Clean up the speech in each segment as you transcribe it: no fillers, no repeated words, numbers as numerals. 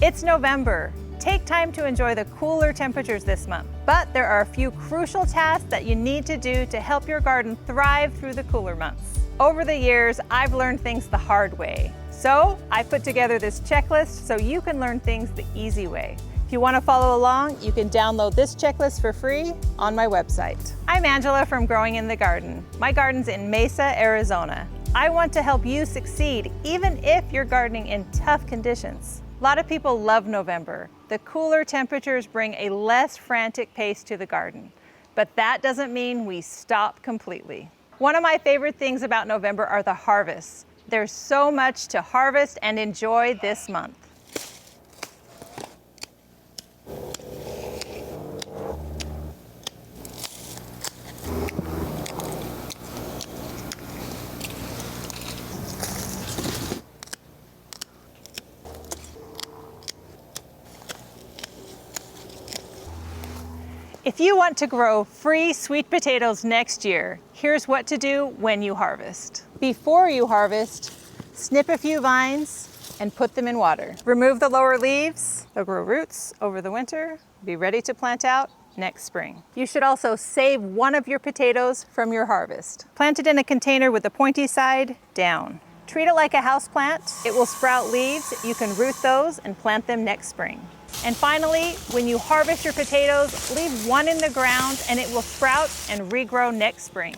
It's November. Take time to enjoy the cooler temperatures this month. But there are a few crucial tasks that you need to do to help your garden thrive through the cooler months. Over the years, I've learned things the hard way. So I put together this checklist so you can learn things the easy way. If you want to follow along, you can download this checklist for free on my website. I'm Angela from Growing in the Garden. My garden's in Mesa, Arizona. I want to help you succeed even if you're gardening in tough conditions. A lot of people love November. The cooler temperatures bring a less frantic pace to the garden, but that doesn't mean we stop completely. One of my favorite things about November are the harvests. There's so much to harvest and enjoy this month. If you want to grow free sweet potatoes next year, here's what to do when you harvest. Before you harvest, snip a few vines and put them in water. Remove the lower leaves. They'll grow roots over the winter, be ready to plant out next spring. You should also save one of your potatoes from your harvest. Plant it in a container with the pointy side down. Treat it like a houseplant. It will sprout leaves. You can root those and plant them next spring. And finally, when you harvest your potatoes, leave one in the ground and it will sprout and regrow next spring.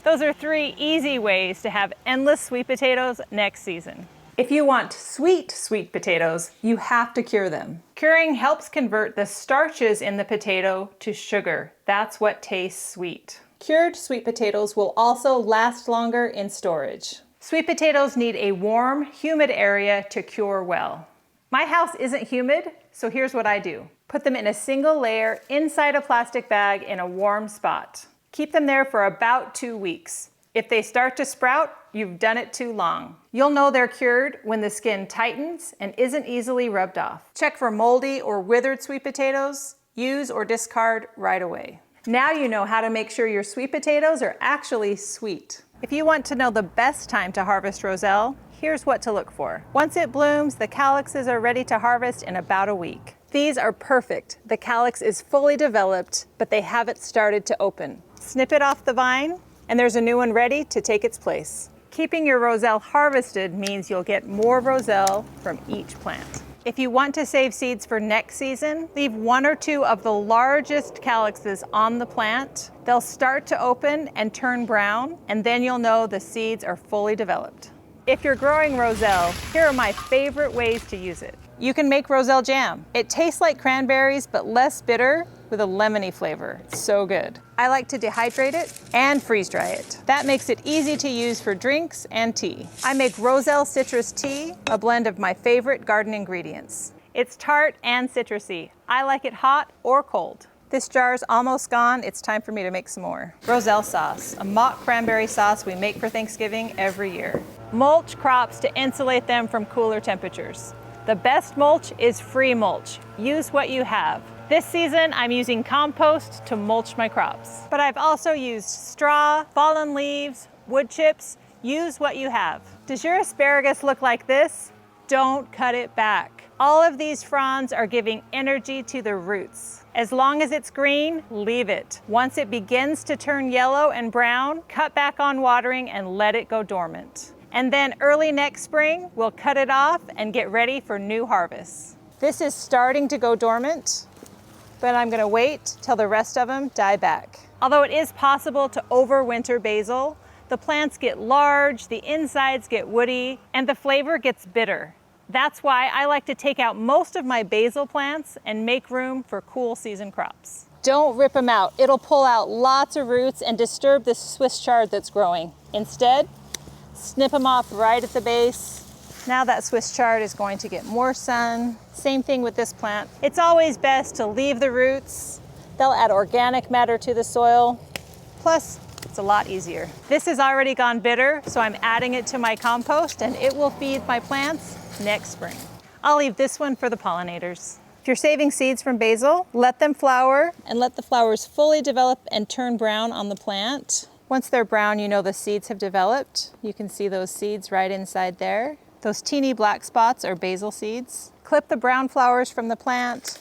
Those are 3 easy ways to have endless sweet potatoes next season. If you want sweet potatoes, you have to cure them. Curing helps convert the starches in the potato to sugar. That's what tastes sweet. Cured sweet potatoes will also last longer in storage. Sweet potatoes need a warm, humid area to cure well. My house isn't humid, so here's what I do. Put them in a single layer inside a plastic bag in a warm spot. Keep them there for about 2 weeks. If they start to sprout, you've done it too long. You'll know they're cured when the skin tightens and isn't easily rubbed off. Check for moldy or withered sweet potatoes. Use or discard right away. Now you know how to make sure your sweet potatoes are actually sweet. If you want to know the best time to harvest roselle, here's what to look for. Once it blooms, the calyxes are ready to harvest in about a week. These are perfect. The calyx is fully developed, but they haven't started to open. Snip it off the vine, and there's a new one ready to take its place. Keeping your roselle harvested means you'll get more roselle from each plant. If you want to save seeds for next season, leave 1 or 2 of the largest calyxes on the plant. They'll start to open and turn brown, and then you'll know the seeds are fully developed. If you're growing roselle, here are my favorite ways to use it. You can make roselle jam. It tastes like cranberries, but less bitter with a lemony flavor. It's so good. I like to dehydrate it and freeze dry it. That makes it easy to use for drinks and tea. I make roselle citrus tea, a blend of my favorite garden ingredients. It's tart and citrusy. I like it hot or cold. This jar's almost gone. It's time for me to make some more. Roselle sauce, a mock cranberry sauce we make for Thanksgiving every year. Mulch crops to insulate them from cooler temperatures. The best mulch is free mulch. Use what you have. This season, I'm using compost to mulch my crops. But I've also used straw, fallen leaves, wood chips. Use what you have. Does your asparagus look like this? Don't cut it back. All of these fronds are giving energy to the roots. As long as it's green, leave it. Once it begins to turn yellow and brown, cut back on watering and let it go dormant. And then early next spring, we'll cut it off and get ready for new harvests. This is starting to go dormant, but I'm gonna wait till the rest of them die back. Although it is possible to overwinter basil, the plants get large, the insides get woody, and the flavor gets bitter. That's why I like to take out most of my basil plants and make room for cool season crops. Don't rip them out. It'll pull out lots of roots and disturb the Swiss chard that's growing. Instead, snip them off right at the base. Now that Swiss chard is going to get more sun. Same thing with this plant. It's always best to leave the roots. They'll add organic matter to the soil. Plus, it's a lot easier. This has already gone bitter, so I'm adding it to my compost and it will feed my plants next spring. I'll leave this one for the pollinators. If you're saving seeds from basil, let them flower and let the flowers fully develop and turn brown on the plant. Once they're brown, you know the seeds have developed. You can see those seeds right inside there. Those teeny black spots are basil seeds. Clip the brown flowers from the plant,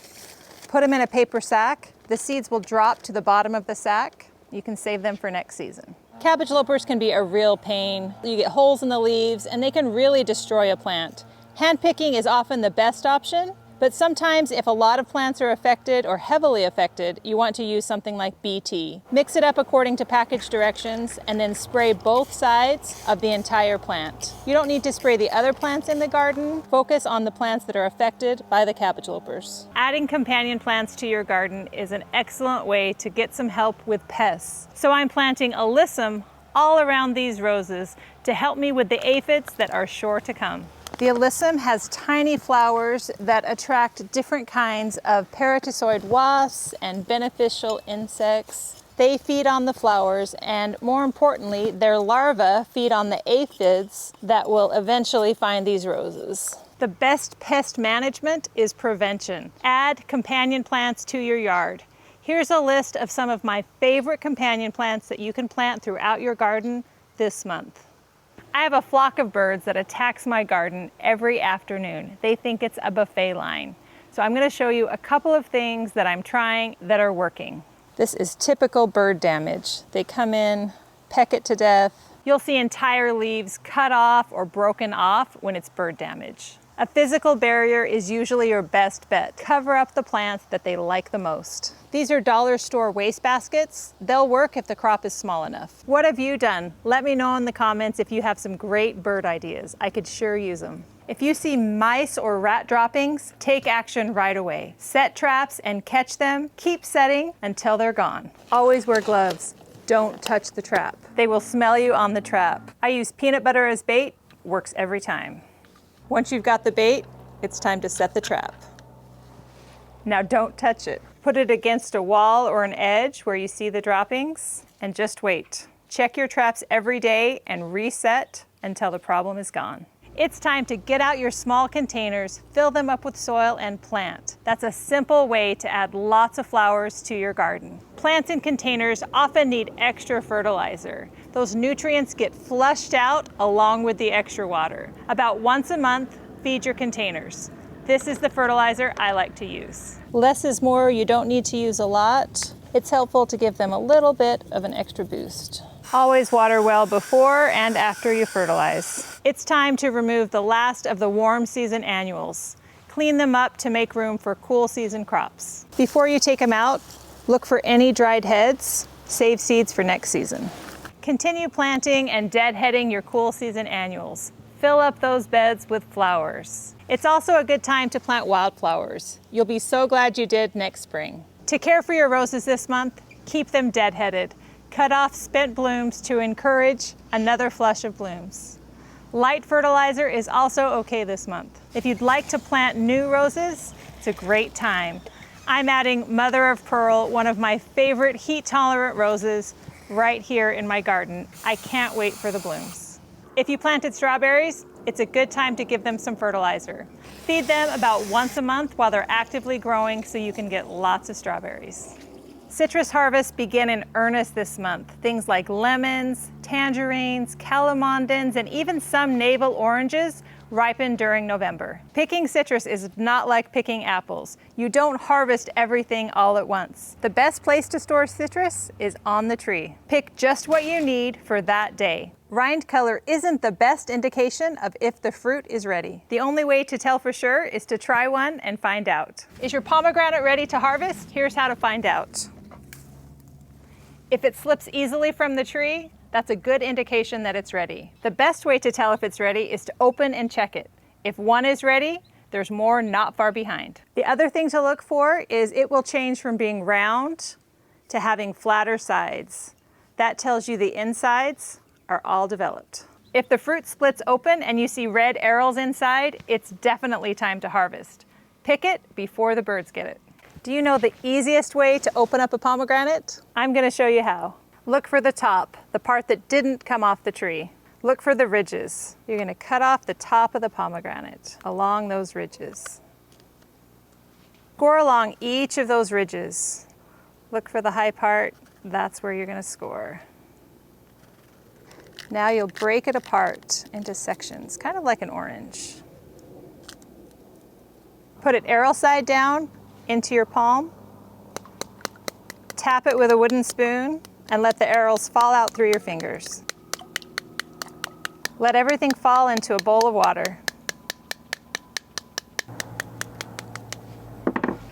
put them in a paper sack. The seeds will drop to the bottom of the sack. You can save them for next season. Cabbage lopers can be a real pain. You get holes in the leaves and they can really destroy a plant. Hand picking is often the best option, but sometimes if a lot of plants are affected or heavily affected, you want to use something like BT. Mix it up according to package directions and then spray both sides of the entire plant. You don't need to spray the other plants in the garden. Focus on the plants that are affected by the cabbage lopers. Adding companion plants to your garden is an excellent way to get some help with pests. So I'm planting alyssum all around these roses to help me with the aphids that are sure to come. The alyssum has tiny flowers that attract different kinds of parasitoid wasps and beneficial insects. They feed on the flowers, and more importantly, their larvae feed on the aphids that will eventually find these roses. The best pest management is prevention. Add companion plants to your yard. Here's a list of some of my favorite companion plants that you can plant throughout your garden this month. I have a flock of birds that attacks my garden every afternoon. They think it's a buffet line. So I'm going to show you a couple of things that I'm trying that are working. This is typical bird damage. They come in, peck it to death. You'll see entire leaves cut off or broken off when it's bird damage. A physical barrier is usually your best bet. Cover up the plants that they like the most. These are dollar store waste baskets. They'll work if the crop is small enough. What have you done? Let me know in the comments if you have some great bird ideas. I could sure use them. If you see mice or rat droppings, take action right away. Set traps and catch them. Keep setting until they're gone. Always wear gloves. Don't touch the trap. They will smell you on the trap. I use peanut butter as bait. Works every time. Once you've got the bait, it's time to set the trap. Now don't touch it. Put it against a wall or an edge where you see the droppings and just wait. Check your traps every day and reset until the problem is gone. It's time to get out your small containers, fill them up with soil and plant. That's a simple way to add lots of flowers to your garden. Plants in containers often need extra fertilizer. Those nutrients get flushed out along with the extra water. About once a month, feed your containers. This is the fertilizer I like to use. Less is more, you don't need to use a lot. It's helpful to give them a little bit of an extra boost. Always water well before and after you fertilize. It's time to remove the last of the warm season annuals. Clean them up to make room for cool season crops. Before you take them out, look for any dried heads. Save seeds for next season. Continue planting and deadheading your cool season annuals. Fill up those beds with flowers. It's also a good time to plant wildflowers. You'll be so glad you did next spring. To care for your roses this month, keep them deadheaded. Cut off spent blooms to encourage another flush of blooms. Light fertilizer is also okay this month. If you'd like to plant new roses, it's a great time. I'm adding Mother of Pearl, one of my favorite heat-tolerant roses, right here in my garden. I can't wait for the blooms. If you planted strawberries, it's a good time to give them some fertilizer. Feed them about once a month while they're actively growing so you can get lots of strawberries. Citrus harvests begin in earnest this month. Things like lemons, tangerines, calamondins, and even some navel oranges ripen during November. Picking citrus is not like picking apples. You don't harvest everything all at once. The best place to store citrus is on the tree. Pick just what you need for that day. Rind color isn't the best indication of if the fruit is ready. The only way to tell for sure is to try one and find out. Is your pomegranate ready to harvest? Here's how to find out. If it slips easily from the tree, that's a good indication that it's ready. The best way to tell if it's ready is to open and check it. If one is ready, there's more not far behind. The other thing to look for is it will change from being round to having flatter sides. That tells you the insides are all developed. If the fruit splits open and you see red arrows inside, it's definitely time to harvest. Pick it before the birds get it. Do you know the easiest way to open up a pomegranate? I'm going to show you how. Look for the top, the part that didn't come off the tree. Look for the ridges. You're going to cut off the top of the pomegranate along those ridges. Score along each of those ridges. Look for the high part. That's where you're going to score. Now you'll break it apart into sections, kind of like an orange. Put it arrow side down into your palm. Tap it with a wooden spoon and let the arrows fall out through your fingers. Let everything fall into a bowl of water.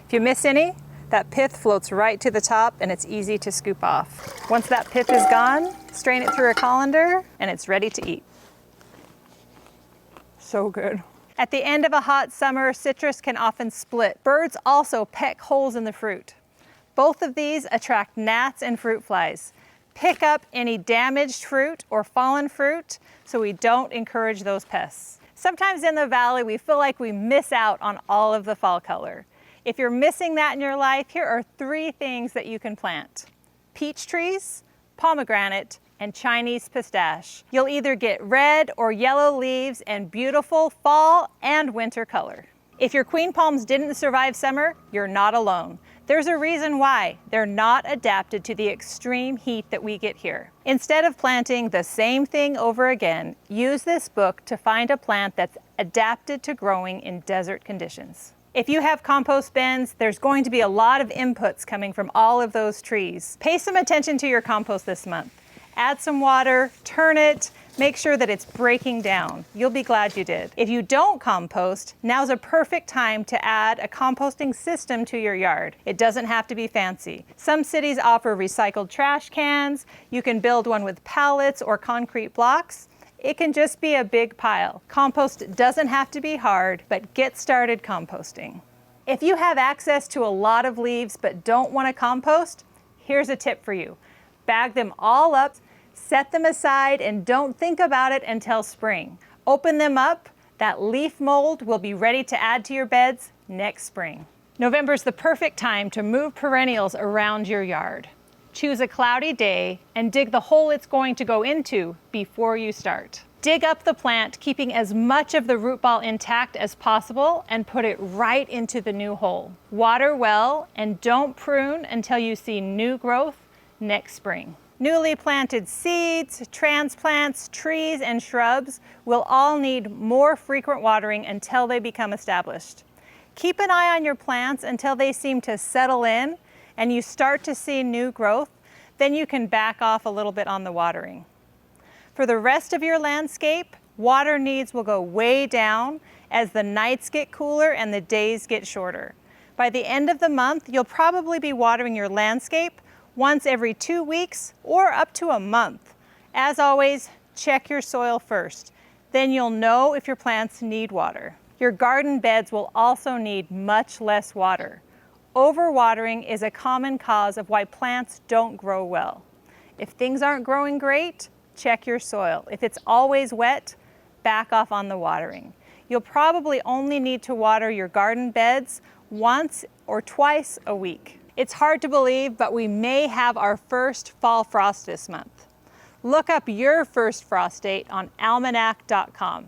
If you miss any, that pith floats right to the top and it's easy to scoop off. Once that pith is gone, strain it through a colander and it's ready to eat. So good. At the end of a hot summer, citrus can often split. Birds also peck holes in the fruit. Both of these attract gnats and fruit flies. Pick up any damaged fruit or fallen fruit so we don't encourage those pests. Sometimes in the valley, we feel like we miss out on all of the fall color. If you're missing that in your life, here are 3 things that you can plant: peach trees, pomegranate, and Chinese pistache. You'll either get red or yellow leaves and beautiful fall and winter color. If your queen palms didn't survive summer, you're not alone. There's a reason why. They're not adapted to the extreme heat that we get here. Instead of planting the same thing over again, use this book to find a plant that's adapted to growing in desert conditions. If you have compost bins, there's going to be a lot of inputs coming from all of those trees. Pay some attention to your compost this month. Add some water, turn it, make sure that it's breaking down. You'll be glad you did. If you don't compost, now's a perfect time to add a composting system to your yard. It doesn't have to be fancy. Some cities offer recycled trash cans. You can build one with pallets or concrete blocks. It can just be a big pile. Compost doesn't have to be hard, but get started composting. If you have access to a lot of leaves but don't want to compost, here's a tip for you. Bag them all up, set them aside, and don't think about it until spring. Open them up. That leaf mold will be ready to add to your beds next spring. November is the perfect time to move perennials around your yard. Choose a cloudy day and dig the hole it's going to go into before you start. Dig up the plant, keeping as much of the root ball intact as possible, and put it right into the new hole. Water well and don't prune until you see new growth next spring. Newly planted seeds, transplants, trees, and shrubs will all need more frequent watering until they become established. Keep an eye on your plants until they seem to settle in and you start to see new growth. Then you can back off a little bit on the watering. For the rest of your landscape, water needs will go way down as the nights get cooler and the days get shorter. By the end of the month, you'll probably be watering your landscape once every 2 weeks or up to a month. As always, check your soil first. Then you'll know if your plants need water. Your garden beds will also need much less water. Overwatering is a common cause of why plants don't grow well. If things aren't growing great, check your soil. If it's always wet, back off on the watering. You'll probably only need to water your garden beds once or twice a week. It's hard to believe, but we may have our first fall frost this month. Look up your first frost date on almanac.com.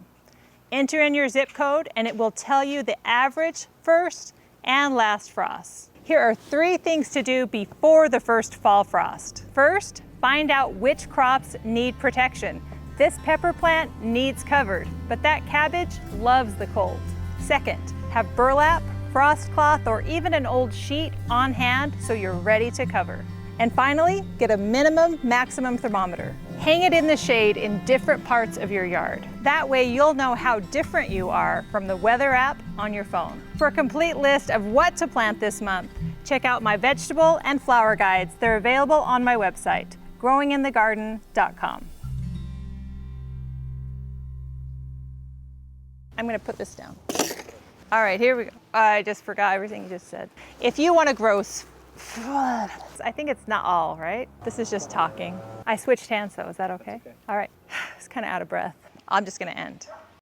Enter in your zip code and it will tell you the average first and last frosts. Here are 3 things to do before the first fall frost. First, find out which crops need protection. This pepper plant needs covered, but that cabbage loves the cold. Second, have burlap, frost cloth, or even an old sheet on hand so you're ready to cover. And finally, get a maximum thermometer. Hang it in the shade in different parts of your yard. That way you'll know how different you are from the weather app on your phone. For a complete list of what to plant this month, check out my vegetable and flower guides. They're available on my website, growinginthegarden.com. I'm gonna put this down. All right, here we go. I just forgot everything you just said. If you wanna grow I think it's not all, right? This is just talking. I switched hands though, is that okay? All right, I was kind of out of breath. I'm just gonna end.